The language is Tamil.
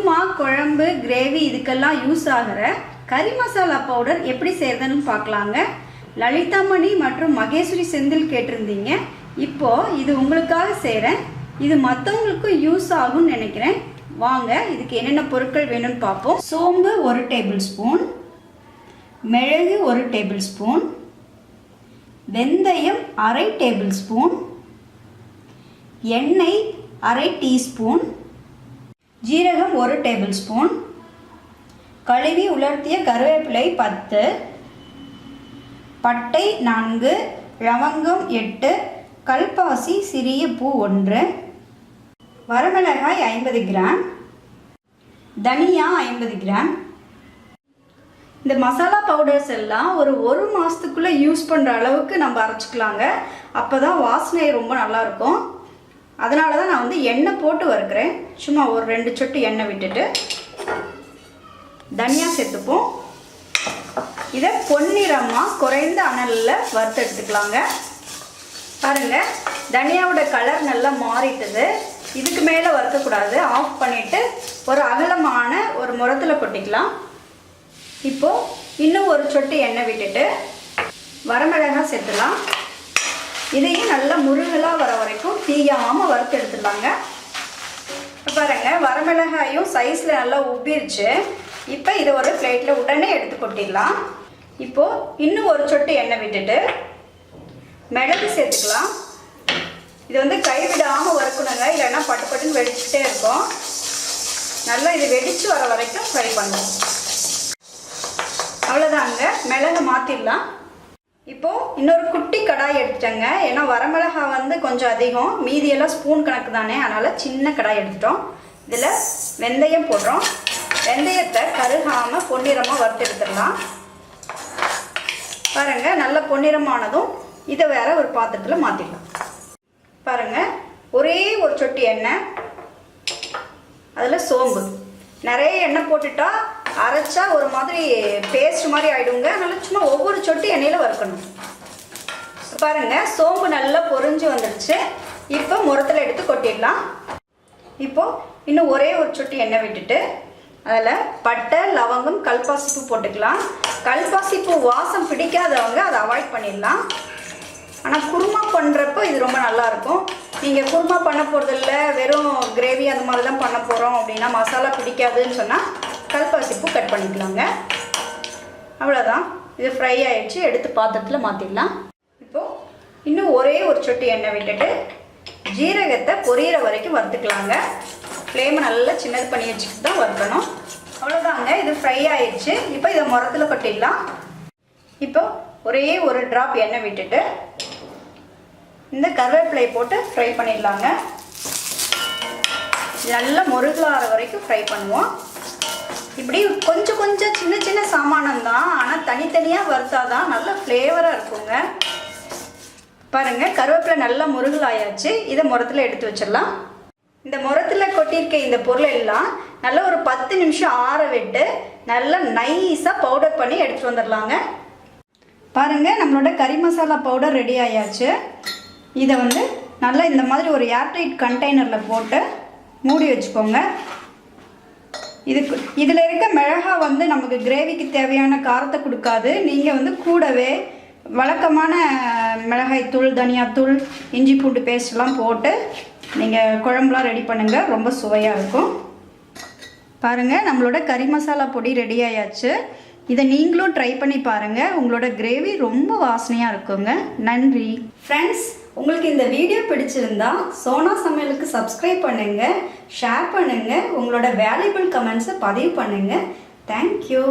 குருமா, குழம்பு, கிரேவி இதுக்கெல்லாம் யூஸ் ஆகிற கறி மசாலா பவுடர் எப்படி செய்யறதுன்னு பார்க்கலாங்க. லலிதாமணி மற்றும் மகேஸ்வரி செந்தில் கேட்டிருந்தீங்க. இப்போது இது உங்களுக்காக செய்கிறேன். இது மற்றவங்களுக்கும் யூஸ் ஆகும்னு நினைக்கிறேன். வாங்க இதுக்கு என்னென்ன பொருட்கள் வேணும்னு பார்ப்போம். சோம்பு 1 டேபிள் ஸ்பூன், மிளகு 1 டேபிள் ஸ்பூன், வெந்தயம் அரை டேபிள் ஸ்பூன், எண்ணெய் அரை டீஸ்பூன், ஜீரகம் 1 டேபிள் ஸ்பூன், கழுவி உலர்த்திய கருவேப்பிலை 10, பட்டை 4, லவங்கம் 8, கல்பாசி சிறிய பூ 1, வரமிளகாய் 50 கிராம், தனியா 50 கிராம். இந்த மசாலா பவுடர்ஸ் எல்லாம் ஒரு மாதத்துக்குள்ளே யூஸ் பண்ணுற அளவுக்கு நம்ம அரைச்சிக்கலாங்க. அப்போ தான் வாசனை ரொம்ப நல்லாயிருக்கும். அதனால தான் நான் எண்ணெய் போட்டு வறுக்கிறேன். சும்மா ஒரு 2 சொட்டு எண்ணெய் விட்டுட்டு தனியா சேர்த்துப்போம். இதை பொன்னிறமாக குறைந்த அனலில் வறுத்து எடுத்துக்கலாங்க. பாருங்கள், தனியாவோட கலர் நல்லா மாறிட்டுது. இதுக்கு மேலே வறுக்கக்கூடாது. ஆஃப் பண்ணிவிட்டு ஒரு அகலமான ஒரு முரத்தில் கொட்டிக்கலாம். இப்போது இன்னும் ஒரு சொட்டு எண்ணெய் விட்டுட்டு வரமிளகாய் சேர்த்துலாம். இதையும் நல்லா முருகலாக வர வரைக்கும் தீயாமல் வறுத்து எடுத்துடலாங்க. பாருங்கள், வரமிளகாயும் சைஸில் நல்லா உப்பிருச்சு. இப்போ இதை ஒரு பிளேட்டில் உடனே எடுத்து கொட்டிடலாம். இப்போது இன்னும் ஒரு சொட்டு எண்ணெய் விட்டுட்டு மிளகு சேர்த்துக்கலாம். இது கைவிடாமல் வறுக்கணுங்க, இல்லைன்னா பட்டு பட்டுன்னு வெடிச்சுட்டே இருக்கும். நல்லா இது வெடித்து வர வரைக்கும் ஃப்ரை பண்ணுவோம். அவ்வளோதாங்க, மிளகு மாற்றிடலாம். இப்போது இன்னொரு குட்டி கடாய் எடுத்துட்டேங்க. ஏன்னா வரமிளகாய் கொஞ்சம் அதிகம், மீதியெல்லாம் ஸ்பூன் கணக்கு தானே, அதனால் சின்ன கடாய் எடுத்துட்டோம். இதில் வெந்தயம் போடுறோம். வெந்தயத்தை கருகாமல் பொன்னிறமாக வறுத்து எடுத்துடலாம். பாருங்கள், நல்ல பொன்னிறமானதும் இதை வேற ஒரு பாத்திரத்தில் மாற்றிடலாம். பாருங்கள், ஒரே ஒரு சொட்டு எண்ணெய், அதில் சோம்பு. நிறைய எண்ணெய் போட்டுட்டா அரைச்சா ஒரு மாதிரி பேஸ்ட் மாதிரி ஆகிடுங்க. அதனால சும்மா ஒவ்வொரு சொட்டு எண்ணெயில் வறுக்கணும். பாருங்கள், சோம்பு நல்லா பொரிஞ்சு வந்துடுச்சு. இப்போ முரத்தில் எடுத்து கொட்டிடலாம். இப்போது இன்னும் ஒரே ஒரு சொட்டு எண்ணெய் விட்டுட்டு அதில் பட்டை, லவங்கம், கல்பாசிப்பூ போட்டுக்கலாம். கல்பாசிப்பூ வாசம் பிடிக்காதவங்க அதை அவாய்ட் பண்ணிடலாம். ஆனால் குருமா பண்ணுறப்போ இது ரொம்ப நல்லாயிருக்கும். நீங்கள் குருமா பண்ண போகிறதில்ல, வெறும் கிரேவி அந்த மாதிரி தான் பண்ண போகிறோம் அப்படின்னா, மசாலா பிடிக்காதுன்னு சொன்னால் கல்பாசிப்பூ கட் பண்ணிக்கலாங்க. அவ்வளோதான், இது ஃப்ரை ஆகிடுச்சு. எடுத்து பாத்திரத்தில் மாற்றிடலாம். இப்போது இன்னும் ஒரே ஒரு சொட்டு எண்ணெய் விட்டுட்டு ஜீரகத்தை பொரியிற வரைக்கும் வறுத்துக்கலாங்க. ஃப்ளேமை நல்லா சின்னது பண்ணி வச்சுக்கிட்டு தான் வறுக்கணும். அவ்வளோதாங்க, இது ஃப்ரை ஆகிடுச்சு. இப்போ இதை முரத்தில் கொட்டிடலாம். இப்போ ஒரே ஒரு ட்ராப் எண்ணெய் விட்டுட்டு இந்த கருவேப்பிலையை போட்டு ஃப்ரை பண்ணிடலாங்க. நல்லா முருகலாற வரைக்கும் ஃப்ரை பண்ணுவோம். இப்படி கொஞ்சம் கொஞ்சம் சின்ன சின்ன சாமானம் தான், ஆனால் தனித்தனியாக வறுத்தாதான் நல்ல ஃப்ளேவராக இருக்குங்க. பாருங்கள், கருவேப்பிலை நல்லா முருகலாயாச்சு. இதை முரத்தில் எடுத்து வச்சிடலாம். இந்த முரத்தில் கொட்டியிருக்க இந்த பொருள் எல்லாம் நல்லா ஒரு 10 நிமிஷம் ஆற விட்டு நல்லா நைஸாக பவுடர் பண்ணி எடுத்துகிட்டு வந்துடலாங்க. பாருங்கள், நம்மளோட கறி மசாலா பவுடர் ரெடி ஆயாச்சு. இதை நல்லா இந்த மாதிரி ஒரு ஏர்டைட் கண்டெய்னரில் போட்டு மூடி வச்சுக்கோங்க. இதில் இருக்க மிளகாய் நமக்கு கிரேவிக்கு தேவையான காரத்தை கொடுக்காது. நீங்கள் கூடவே வழக்கமான மிளகாய்த்தூள், தனியாத்தூள், இஞ்சி பூண்டு பேஸ்ட்லாம் போட்டு நீங்கள் குழம்புலாம் ரெடி பண்ணுங்கள், ரொம்ப சுவையாக இருக்கும். பாருங்கள், நம்மளோட கறி மசாலா பொடி ரெடி ஆயாச்சு. இதை நீங்களும் ட்ரை பண்ணி பாருங்கள். உங்களோட கிரேவி ரொம்ப வாசனையாக இருக்குங்க. நன்றி ஃப்ரெண்ட்ஸ். உங்களுக்கு இந்த வீடியோ பிடிச்சிருந்தா சோனா சமையலுக்கு சப்ஸ்கிரைப் பண்ணுங்கள், ஷேர் பண்ணுங்கள், உங்களோட வேல்யூபிள் கமெண்ட்ஸை பதிவு பண்ணுங்கள். தேங்க்யூ.